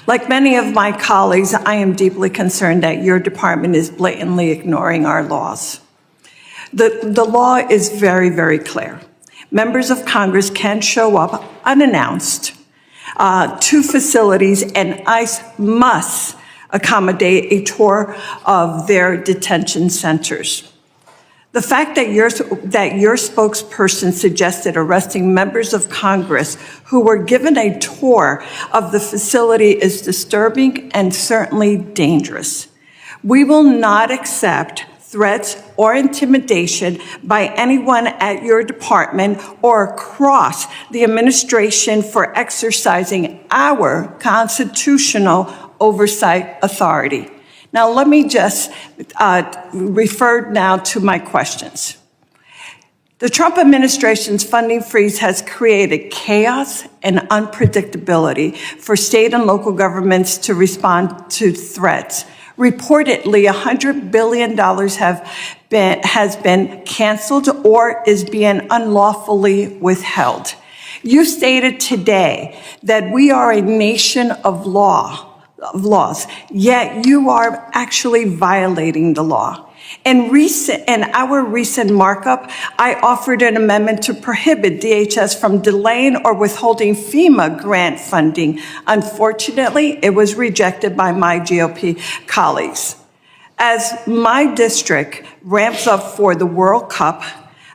Like many of my colleagues, I am deeply concerned that your department is blatantly ignoring our laws. The law is very, very clear. Members of Congress can show up unannounced to facilities, and ICE must accommodate a tour of their detention centers. The fact that your spokesperson suggested arresting members of Congress who were given a tour of the facility is disturbing and certainly dangerous. We will not accept threats or intimidation by anyone at your department or across the administration for exercising our constitutional oversight authority. Now, let me just refer now to my questions. The Trump administration's funding freeze has created chaos and unpredictability for state and local governments to respond to threats. Reportedly, $100 billion has been canceled or is being unlawfully withheld. You stated today that we are a nation of laws, yet you are actually violating the law. In our recent markup, I offered an amendment to prohibit DHS from delaying or withholding FEMA grant funding. Unfortunately, it was rejected by my GOP colleagues. As my district ramps up for the World Cup,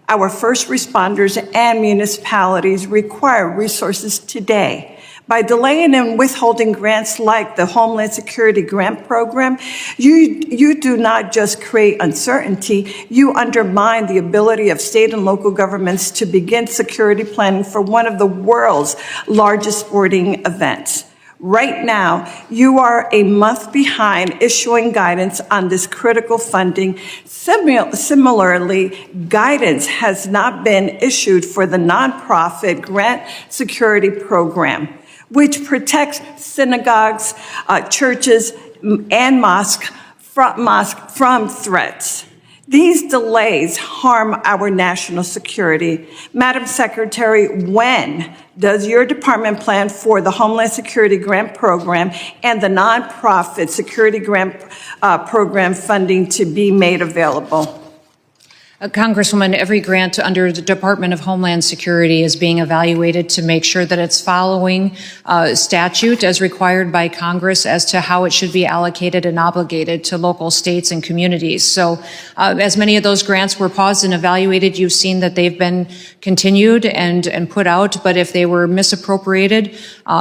our first responders and municipalities require resources today. By delaying and withholding grants like the Homeland Security Grant Program, you do not just create uncertainty, you undermine the ability of state and local governments to begin security planning for one of the world's largest sporting events. Right now, you are a month behind issuing guidance on this critical funding. Similarly, guidance has not been issued for the nonprofit Grant Security Program, which protects synagogues, churches, and mosques from threats. These delays harm our national security. Madam Secretary, when does your department plan for the Homeland Security Grant Program and the nonprofit Security Grant Program funding to be made available? Congresswoman, every grant under the Department of Homeland Security is being evaluated to make sure that it's following statute as required by Congress as to how it should be allocated and obligated to local states and communities. So as many of those grants were paused and evaluated, you've seen that they've been continued and put out. But if they were misappropriated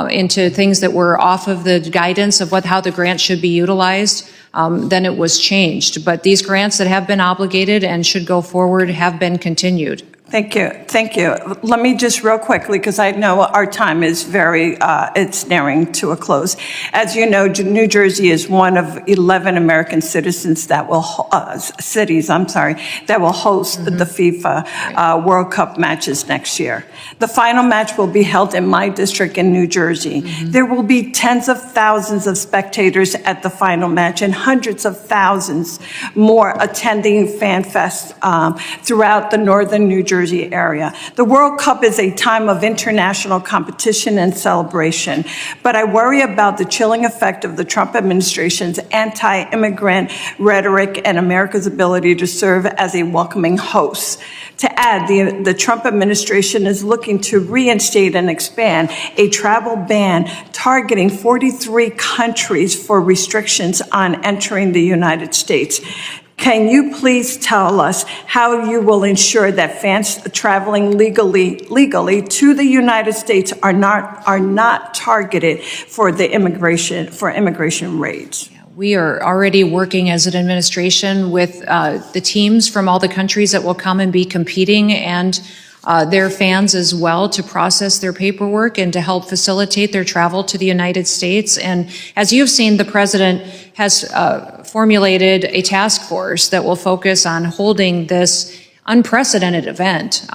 into things that were off of the guidance of how the grant should be utilized, then it was changed. But these grants that have been obligated and should go forward have been continued. Thank you. Thank you. Let me just real quickly, because I know our time is it's nearing to a close. As you know, New Jersey is one of 11 American citizens that will, cities, that will host the FIFA World Cup matches next year. The final match will be held in my district in New Jersey. There will be tens of thousands of spectators at the final match and hundreds of thousands more attending Fan Fest throughout the northern New Jersey area. The World Cup is a time of international competition and celebration, but I worry about the chilling effect of the Trump administration's anti-immigrant rhetoric and America's ability to serve as a welcoming host. To add, the Trump administration is looking to reinstate and expand a travel ban targeting 43 countries for restrictions on entering the United States. Can you please tell us how you will ensure that fans traveling legally to the United States are not targeted for immigration raids? We are already working as an administration with the teams from all the countries that will come and be competing and their fans as well to process their paperwork and to help facilitate their travel to the United States. And as you've seen, the president has formulated a task force that will focus on holding this unprecedented event.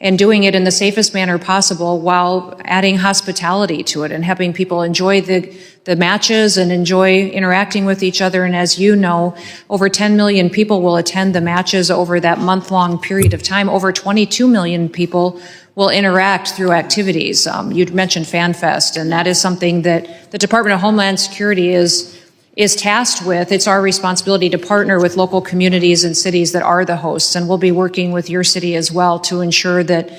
and doing it in the safest manner possible while adding hospitality to it and helping people enjoy the matches and enjoy interacting with each other. And as you know, over 10 million people will attend the matches over that month-long period of time. Over 22 million people will interact through activities. You'd mentioned FanFest, and that is something that the Department of Homeland Security is tasked with. It's our responsibility to partner with local communities and cities that are the hosts, and we'll be working with your city as well to ensure that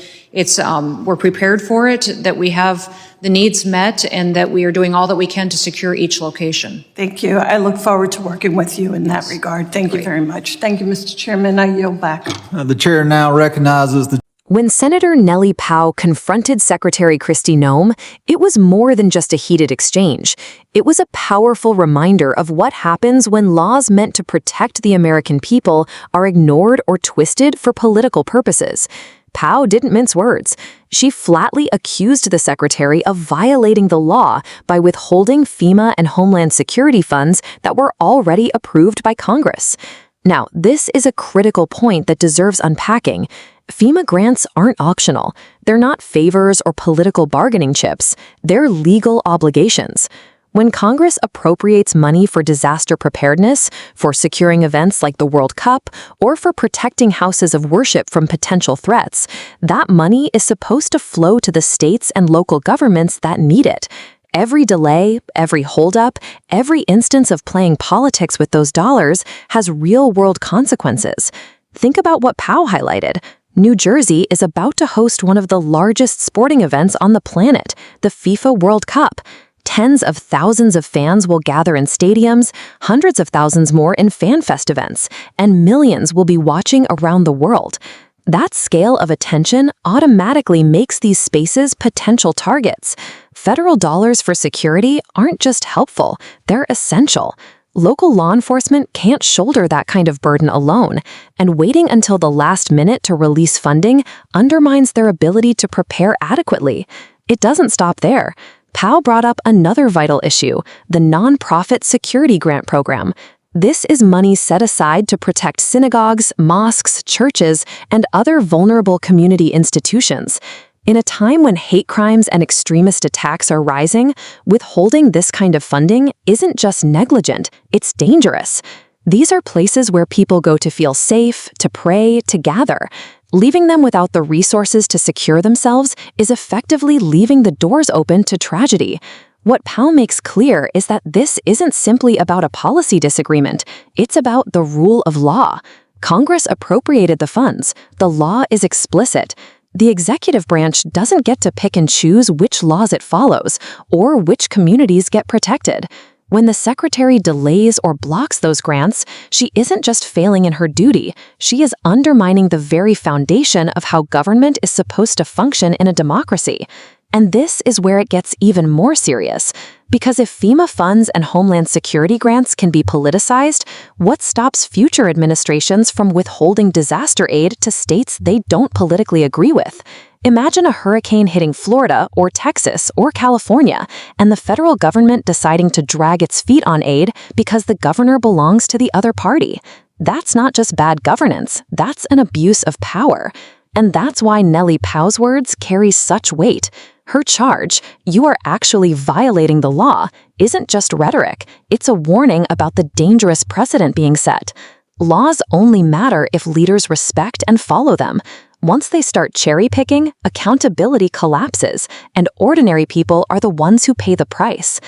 we're prepared for it, that we have the needs met, and that we are doing all that we can to secure each location. Thank you. I look forward to working with you in that regard. Thank you very much. Thank you, Mr. Chairman. I yield back. The chair now recognizes the When Senator Nellie Pou confronted Secretary Kristi Noem, it was more than just a heated exchange. It was a powerful reminder of what happens when laws meant to protect the American people are ignored or twisted for political purposes. Pou didn't mince words. She flatly accused the secretary of violating the law by withholding FEMA and Homeland Security funds that were already approved by Congress. Now, this is a critical point that deserves unpacking. FEMA grants aren't optional. They're not favors or political bargaining chips. They're legal obligations. When Congress appropriates money for disaster preparedness, for securing events like the World Cup, or for protecting houses of worship from potential threats, that money is supposed to flow to the states and local governments that need it. Every delay, every holdup, every instance of playing politics with those dollars has real-world consequences. Think about what Pou highlighted. New Jersey is about to host one of the largest sporting events on the planet, the FIFA World Cup. Tens of thousands of fans will gather in stadiums, hundreds of thousands more in FanFest events, and millions will be watching around the world. That scale of attention automatically makes these spaces potential targets. Federal dollars for security aren't just helpful, they're essential. Local law enforcement can't shoulder that kind of burden alone, and waiting until the last minute to release funding undermines their ability to prepare adequately. It doesn't stop there. Pou brought up another vital issue, the nonprofit security grant program. This is money set aside to protect synagogues, mosques, churches, and other vulnerable community institutions. In a time when hate crimes and extremist attacks are rising, withholding this kind of funding isn't just negligent, it's dangerous. These are places where people go to feel safe, to pray, to gather. Leaving them without the resources to secure themselves is effectively leaving the doors open to tragedy. What Pou makes clear is that this isn't simply about a policy disagreement, it's about the rule of law. Congress appropriated the funds. The law is explicit. The executive branch doesn't get to pick and choose which laws it follows or which communities get protected. When the secretary delays or blocks those grants, she isn't just failing in her duty, she is undermining the very foundation of how government is supposed to function in a democracy. And this is where it gets even more serious. Because if FEMA funds and Homeland Security grants can be politicized, what stops future administrations from withholding disaster aid to states they don't politically agree with? Imagine a hurricane hitting Florida or Texas or California, and the federal government deciding to drag its feet on aid because the governor belongs to the other party. That's not just bad governance, that's an abuse of power. And that's why Nellie Pou's words carry such weight. Her charge, "You are actually violating the law," isn't just rhetoric, it's a warning about the dangerous precedent being set. Laws only matter if leaders respect and follow them. Once they start cherry-picking, accountability collapses, and ordinary people are the ones who pay the price.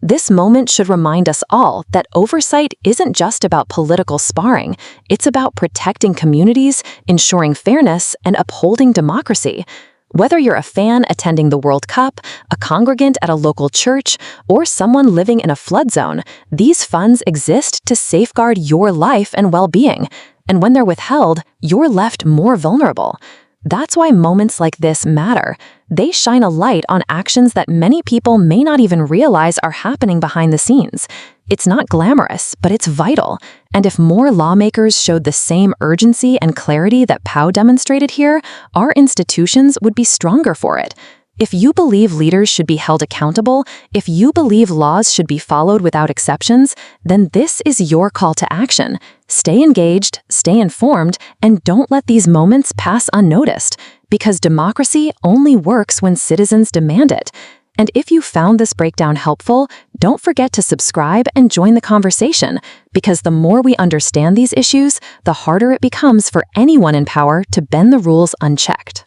This moment should remind us all that oversight isn't just about political sparring, it's about protecting communities, ensuring fairness, and upholding democracy. Whether you're a fan attending the World Cup, a congregant at a local church, or someone living in a flood zone, these funds exist to safeguard your life and well-being. And when they're withheld, you're left more vulnerable. That's why moments like this matter. They shine a light on actions that many people may not even realize are happening behind the scenes. It's not glamorous, but it's vital. And if more lawmakers showed the same urgency and clarity that Pou demonstrated here, our institutions would be stronger for it. If you believe leaders should be held accountable, if you believe laws should be followed without exceptions, then this is your call to action. Stay engaged, stay informed, and don't let these moments pass unnoticed. because democracy only works when citizens demand it. And if you found this breakdown helpful, don't forget to subscribe and join the conversation, because the more we understand these issues, the harder it becomes for anyone in power to bend the rules unchecked.